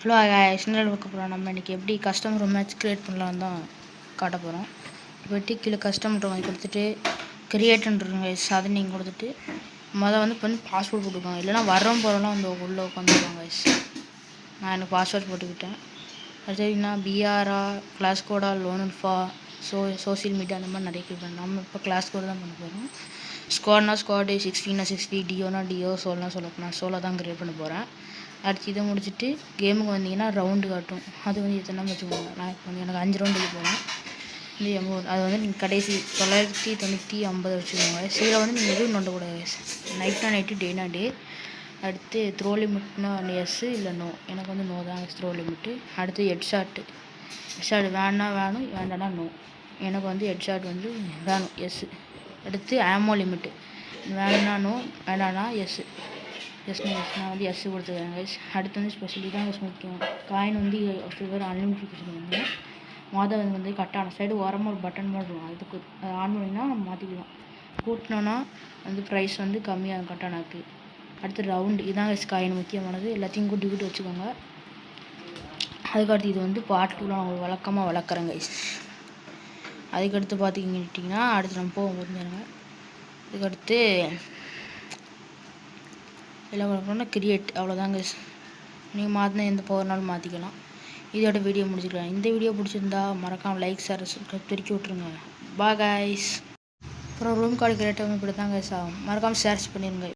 Hello external work போகிறோம். நம்ம இன்றைக்கி எப்படி கஸ்டமர் மேட்ச் க்ரியேட் பண்ணலாம் தான் காட்ட போகிறோம். போய்ட்டு கீழே கஸ்டமர் வாங்கி கொடுத்துட்டு கிரியேட்டுன்றங்க அதை நீங்கள் கொடுத்துட்டு வந்து இப்போ பாஸ்வேர்டு போட்டுக்கோங்க. இல்லைனா போகிறோம்லாம் வந்து உள்ளே உட்காந்துருவாங்க. நான் எனக்கு பாஸ்வேர்ட் போட்டுக்கிட்டேன். அடுத்ததுன்னா பிஆரா கிளாஸ் கோடா லோன்ஃபா சோசியல் மீடியா அந்த மாதிரி நிறைய கேட்பேன். நம்ம இப்போ கிளாஸ் கோடு தான் பண்ண போகிறோம். ஸ்குவாட்னா ஸ்குவாடு, 60னா 60, டிஓனா டிஓ, சோல்னா நான் சோலோ தான் கிரியேட் பண்ண போகிறேன். அடுத்து இதை முடிச்சுட்டு கேமுக்கு வந்தீங்கன்னா ரவுண்டு காட்டும். அது வந்து எத்தனை வச்சுக்கோங்க. நான் இப்போ வந்து எனக்கு 5 ரவுண்டுக்கு போகிறேன். இந்த எமௌண்ட் அது வந்து நீங்கள் கடைசி 950 வச்சுக்கோங்க. சீலை வந்து நீங்கள் எதுவும் நோண்டக்கூடாது. நைட்னா நைட்டு, டேனா டே. அடுத்து த்ரோ லிமிட்னா எஸ்ஸு இல்லை நோ. எனக்கு வந்து நோ தான் த்ரோ லிமிட்டு. அடுத்து ஹெட்ஷாட் வேணும்னா வேணும், வேண்டாம்னா நோ. எனக்கு வந்து ஹெட்ஷாட் வந்து வேணும், எஸ்ஸு. அடுத்து ஆமோ லிமிட்டு வேணும்னா நோ, வேண்டாம்னா எஸ்ஸு. நான் வந்து எஸ்ஸு கொடுத்துருக்கேன் கைஸ். அடுத்து வந்து ஸ்பெஷலி தான் முக்கியம். காயின் வந்து ஃபீவர் அன்லிமிட்டட் வந்து வந்து கட்டான சைடு ஓரமாக ஒரு பட்டன் மாதிரி இருக்கும். அதுக்கு ஆன் பண்ணிங்கன்னா நம்ம மாற்றிக்கலாம். கூட்டினோன்னா வந்து ப்ரைஸ் வந்து கம்மியாக கட்டானாக்கு. அடுத்து ரவுண்டு இதான் கைஸ் காயின் முக்கியமானது. எல்லாத்தையும் கூட்டி வச்சுக்கோங்க. அதுக்கடுத்து இது வந்து பார்ட் 2 நான் வழக்கமாக வளர்க்குறேன் கைஸ். அதுக்கடுத்து பார்த்திங்கன்னா அடுத்து நம்ம போக முடிஞ்சாங்க. அதுக்கடுத்து எல்லாம் வளர்க்கணும்னா கிரியேட் அவ்வளோதாங்க. நீங்கள் மாற்றினா எந்த பவர்னாலும் மாற்றிக்கலாம். இதோட வீடியோ முடிச்சுக்கலாம். இந்த வீடியோ பிடிச்சிருந்தா மறக்காமல் லைக் ஷேர் சப்ஸ்கிரைப் திருக்கி விட்ருங்க. Bye guys. அப்புறம் ரூம் கார்டு கிரியேட் இப்படி தான் கைஸ் ஆகும். மறக்காமல் ஷேர்ஸ் பண்ணிடுங்க.